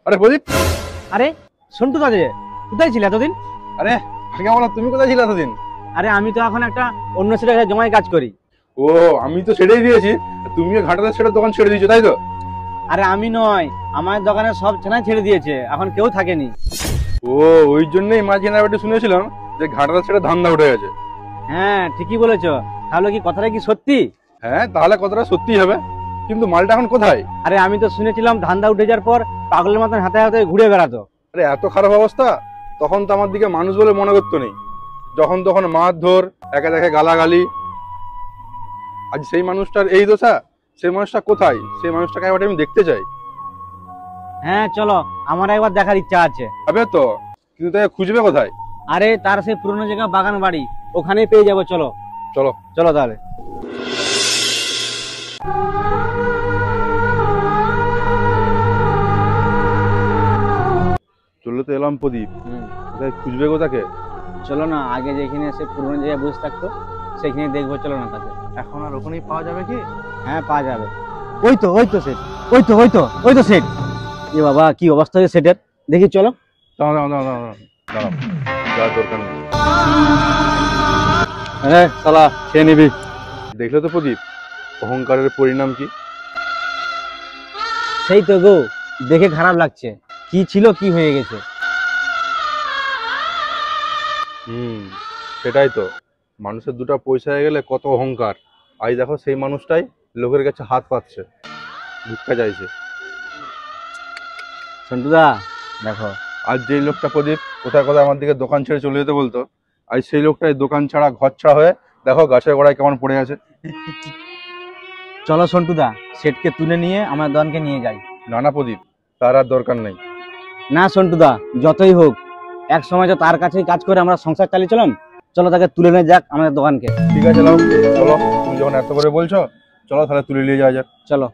আরে প্রদীপ, আরে সন্টু দাদা কোথায় ছিলে এতদিন? আরে আগে বলো, তুমি কোথায় ছিলে এতদিন? আরে আমি তো এখন একটা অন্য সেটা জমায় কাজ করি। ও, আমি তো ছেড়েই দিয়েছি, তুমিও ঘাটালের সেটার দোকান ছেড়ে দিয়েছো, তাই তো? আরে আমি নয়, আমার দোকানে সব ছানাই ছেড়ে দিয়েছে, এখন কেউ থাকেনি। ও, ওই জন্যই মাঝখানে একটু শুনেছিলাম যে ঘাটালের সেটা ধান্দা উঠে গেছে। হ্যাঁ ঠিকই বলেছো। তাহলে কি কথাটা কি সত্যি? হ্যাঁ, তাহলে কথাটা সত্যি হবে, কিন্তু মালটা এখন কোথায়? আরে আমি তো শুনেছিলাম ধান্দা উঠে যাওয়ার পর পাগলের মতন হাতে হাতে ঘুরে বেড়াতো। আরে এত খারাপ অবস্থা, তখন তো আমার দিকে মানুষ বলে মনে করতো নেই, যখন তখন মারধর, একে দেখে গালাগালি। আজ সেই মানুষটার এই দশা, সেই মানুষটা কোথায়? সেই মানুষটাকে একবার আমি দেখতে চাই। হ্যাঁ চলো, আমার একবার দেখার ইচ্ছা আছে। হবে তো, কিন্তু তাকে খুঁজবে কোথায়? আরে তার সেই পুরনো জায়গা বাগান বাড়ি, ওখানেই পেয়ে যাবো। চলো চলো। চলো তাহলে। চলে তো এলাম প্রদীপ, কোথায় খুঁজবে গো তাকে? চলো না, আগে যেখানে সে পুরনো জায়গায় বসে থাকতো সেখানে দেখবো। চলো না তাকে। এখন আর ওখানেই পাওয়া যাবে কি? হ্যাঁ পাওয়া যাবে। ওই তো সেট, ওই তো সেট। এ বাবা, কি অবস্থা হয়েছে সেটের, দেখি চলো। দাঁড়াও দাঁড়াও দাঁড়াও দাঁড়াও দাঁড়াও, যাওয়ার দরকার নেই। হ্যাঁ শালা, খেয়ে নিবি। দেখলে তো প্রদীপ, অহংকারের পরিণাম কি? সেই তো গো, দেখে খারাপ লাগছে। কি ছিল কি হয়ে গেছে। সেটাই তো, মানুষের দুটো পয়সা হয়ে গেলে কত অহংকার। আজ দেখো সেই মানুষটাই লোকের কাছে হাত পাতছে, ভিক্ষা চাইছে। সন্টুদা দেখো, আজ যেই লোকটা প্রদীপ কোথায় কোথায় আমার দিকে দোকান ছেড়ে চলে যেতে বলতো, আজ সেই লোকটাই দোকান ছাড়া ঘর ছাড়া হয়ে দেখো গাছের গোড়ায় কেমন পড়ে আছে। চলো সন্টুদা, সেটকে তুলে নিয়ে আমার দোকানকে নিয়ে যাই। না না প্রদীপ, তার আর দরকার নেই। না সন্টুদা, যতই হোক এক সময় তো তার কাছেই কাজ করে আমরা সংসার চালিয়েছিলাম। চলো তাকে তুলে নিয়ে যাক আমাদের দোকানকে। ঠিক আছে, চলো, তুমি যখন এত করে বলছো, চলো তাহলে তুলে নিয়ে যাওয়া যাক। চলো।